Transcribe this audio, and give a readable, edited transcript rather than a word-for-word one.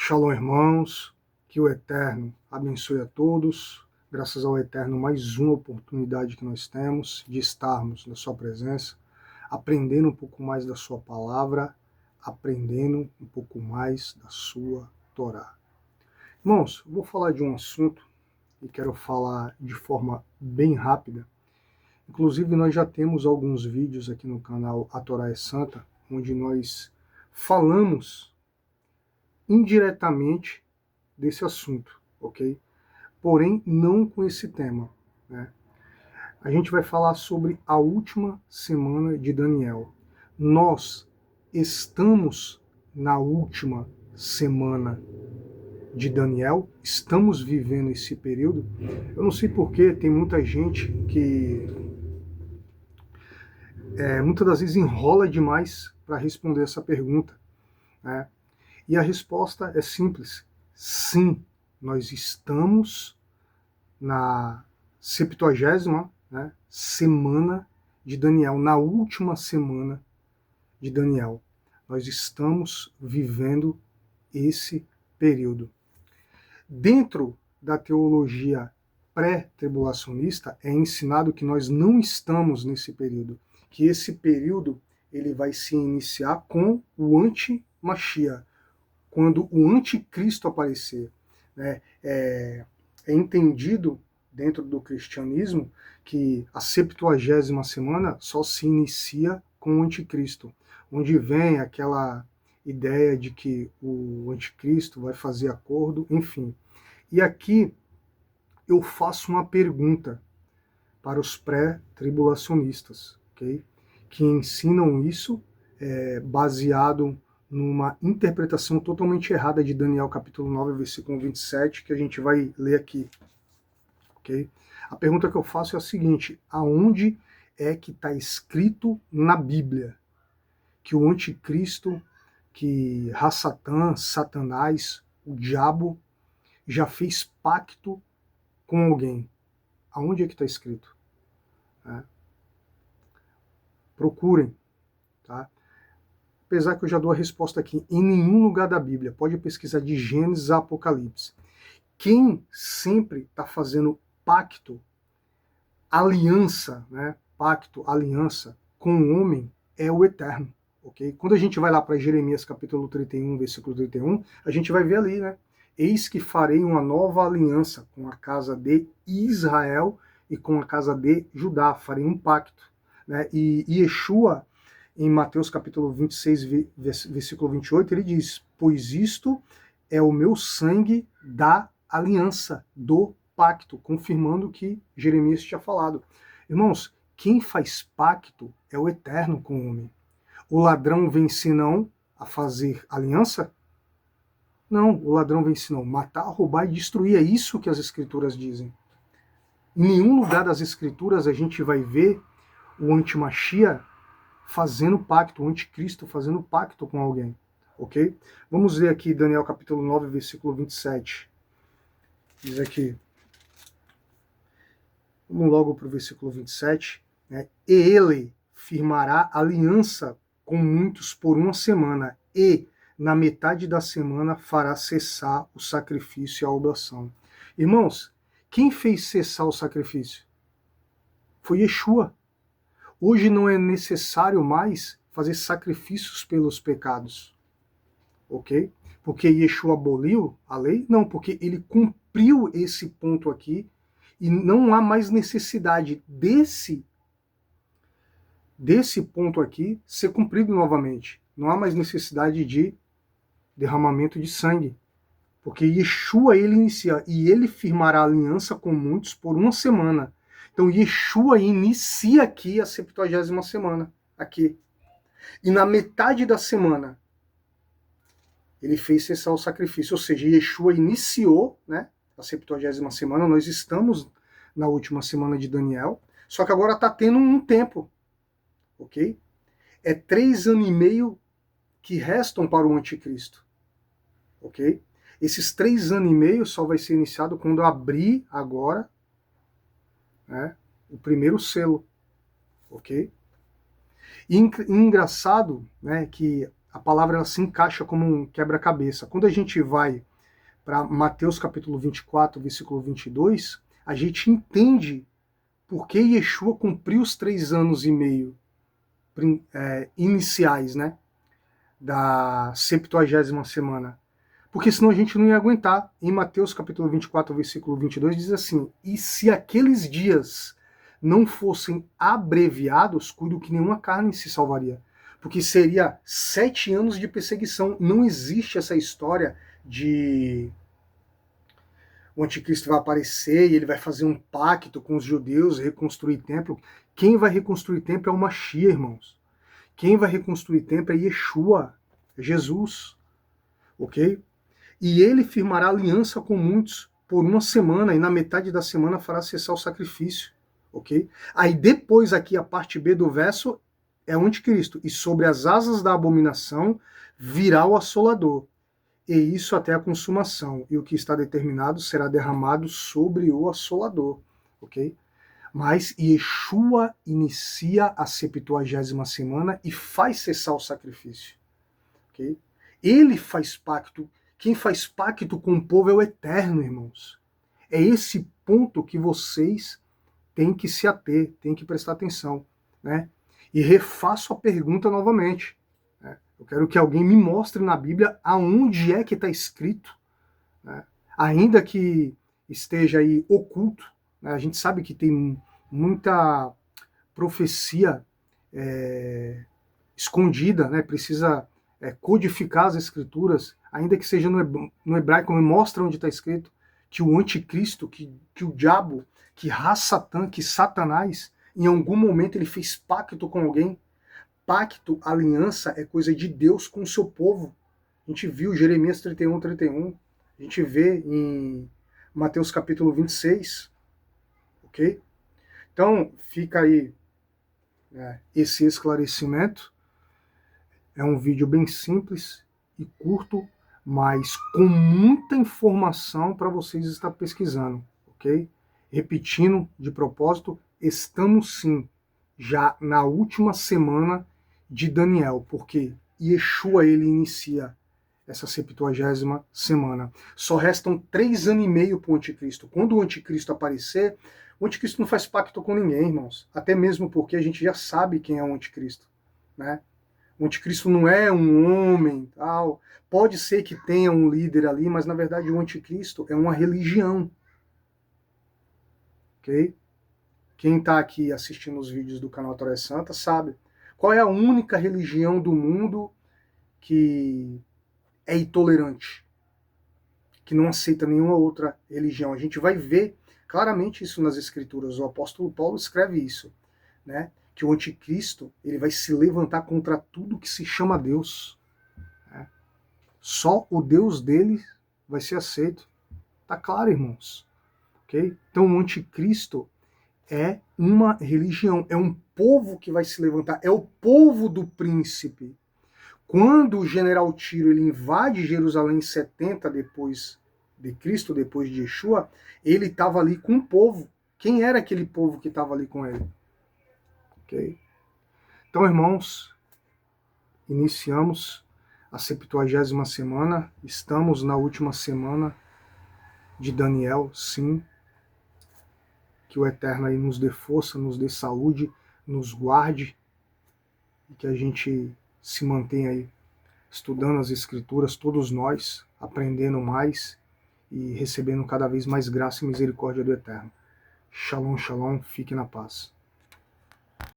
Shalom, irmãos, que o Eterno abençoe a todos. Graças ao Eterno, mais uma oportunidade que nós temos de estarmos na sua presença, aprendendo um pouco mais da sua palavra, aprendendo um pouco mais da sua Torá. Irmãos, eu vou falar de um assunto e quero falar de forma bem rápida. Inclusive, nós já temos alguns vídeos aqui no canal A Torá é Santa, onde nós falamos indiretamente desse assunto, ok? Porém, não com esse tema, né? A gente vai falar sobre a última semana de Daniel. Nós estamos na última semana de Daniel, estamos vivendo esse período. Eu não sei porquê, tem muita gente que muitas das vezes enrola demais para responder essa pergunta, né? E a resposta é simples: sim, nós estamos na 70ª, né, semana de Daniel, na última semana de Daniel. Nós estamos vivendo esse período. Dentro da teologia pré-tribulacionista é ensinado que nós não estamos nesse período, que esse período ele vai se iniciar com o anti-Mashiach, quando o anticristo aparecer, né? É entendido dentro do cristianismo que a 70ª semana só se inicia com o anticristo, onde vem aquela ideia de que o anticristo vai fazer acordo, enfim. E aqui eu faço uma pergunta para os pré-tribulacionistas, ok? Que ensinam isso baseado numa interpretação totalmente errada de Daniel capítulo 9, versículo 27, que a gente vai ler aqui, ok? A pergunta que eu faço é a seguinte: aonde é que está escrito na Bíblia que o anticristo, que Hassatan, Satanás, o diabo, já fez pacto com alguém? Aonde é que está escrito? Procurem, tá? Apesar que eu já dou a resposta aqui, em nenhum lugar da Bíblia, pode pesquisar de Gênesis a Apocalipse. Quem sempre está fazendo pacto, aliança, né? Pacto, aliança com o homem é o Eterno, ok? Quando a gente vai lá para Jeremias capítulo 31, versículo 31, a gente vai ver ali, né? Eis que farei uma nova aliança com a casa de Israel e com a casa de Judá, farei um pacto, né? E Yeshua, em Mateus capítulo 26, versículo 28, ele diz: pois isto é o meu sangue da aliança, do pacto, confirmando o que Jeremias tinha falado. Irmãos, quem faz pacto é o Eterno com o homem. O ladrão vem senão a fazer aliança? Não, o ladrão vem senão matar, roubar e destruir. É isso que as escrituras dizem. Em nenhum lugar das escrituras a gente vai ver o antimachia fazendo pacto, o anticristo fazendo pacto com alguém, ok? Vamos ler aqui Daniel capítulo 9, versículo 27. Diz aqui, vamos logo para o versículo 27, né? E ele firmará aliança com muitos por uma semana, e na metade da semana fará cessar o sacrifício e a oblação. Irmãos, quem fez cessar o sacrifício? Foi Yeshua. Hoje não é necessário mais fazer sacrifícios pelos pecados, ok? Porque Yeshua aboliu a lei? Não, porque ele cumpriu esse ponto aqui e não há mais necessidade desse ponto aqui ser cumprido novamente. Não há mais necessidade de derramamento de sangue, porque Yeshua ele inicia e ele firmará aliança com muitos por uma semana. Então Yeshua inicia aqui a 70ª semana, aqui. E na metade da semana, ele fez cessar o sacrifício, ou seja, Yeshua iniciou, né, a 70ª semana, nós estamos na última semana de Daniel, só que agora está tendo um tempo, ok? É 3 anos e meio que restam para o anticristo, ok? Esses 3 anos e meio só vai ser iniciado quando abrir agora, né, o primeiro selo, ok? E engraçado, né, que a palavra ela se encaixa como um quebra-cabeça. Quando a gente vai para Mateus capítulo 24, versículo 22, a gente entende por que Yeshua cumpriu os 3 anos e meio iniciais, né, da 70ª semana. Porque senão a gente não ia aguentar. Em Mateus capítulo 24, versículo 22, diz assim: e se aqueles dias não fossem abreviados, cuido que nenhuma carne se salvaria. Porque seria 7 anos de perseguição. Não existe essa história de o anticristo vai aparecer e ele vai fazer um pacto com os judeus, reconstruir templo. Quem vai reconstruir templo é o Mashiach, irmãos. Quem vai reconstruir templo é Yeshua, é Jesus, ok? E ele firmará aliança com muitos por 1 semana, e na metade da semana fará cessar o sacrifício, ok? Aí depois aqui a parte B do verso é o anticristo, e sobre as asas da abominação virá o assolador, e isso até a consumação, e o que está determinado será derramado sobre o assolador, ok? Mas Yeshua inicia a 70ª semana e faz cessar o sacrifício, ok? Ele faz pacto. Quem faz pacto com o povo é o Eterno, irmãos. É esse ponto que vocês têm que se ater, têm que prestar atenção, né? E refaço a pergunta novamente, né? Eu quero que alguém me mostre na Bíblia aonde é que está escrito, né? Ainda que esteja aí oculto, né? A gente sabe que tem muita profecia escondida, né? Precisa codificar as escrituras, ainda que seja no hebraico, me mostra onde está escrito que o anticristo, que o diabo, que Ra-Satã, que Satanás, em algum momento ele fez pacto com alguém. Pacto, aliança, é coisa de Deus com o seu povo. A gente viu Jeremias 31, 31. A gente vê em Mateus capítulo 26. Ok? Então, fica aí esse esclarecimento. É um vídeo bem simples e curto, mas com muita informação para vocês estar pesquisando, ok? Repetindo de propósito, estamos sim já na última semana de Daniel, porque Yeshua ele inicia essa 70ª semana. Só restam 3 anos e meio para o anticristo. Quando o anticristo aparecer, o anticristo não faz pacto com ninguém, irmãos. Até mesmo porque a gente já sabe quem é o anticristo, né? O anticristo não é um homem, tal. Pode ser que tenha um líder ali, mas na verdade o anticristo é uma religião. Ok? Quem está aqui assistindo os vídeos do canal Torá Santa sabe. Qual é a única religião do mundo que é intolerante? Que não aceita nenhuma outra religião. A gente vai ver claramente isso nas escrituras. O apóstolo Paulo escreve isso, né? Que o anticristo ele vai se levantar contra tudo que se chama Deus. Né? Só o Deus dele vai ser aceito. Tá claro, irmãos? Okay? Então o anticristo é uma religião, é um povo que vai se levantar, é o povo do príncipe. Quando o general Tiro ele invade Jerusalém em 70 depois de Cristo, depois de Yeshua, ele estava ali com o povo. Quem era aquele povo que estava ali com ele? Ok? Então, irmãos, iniciamos a 70ª semana, estamos na última semana de Daniel, sim. Que o Eterno aí nos dê força, nos dê saúde, nos guarde, e que a gente se mantenha aí estudando as Escrituras, todos nós, aprendendo mais e recebendo cada vez mais graça e misericórdia do Eterno. Shalom, shalom, fique na paz.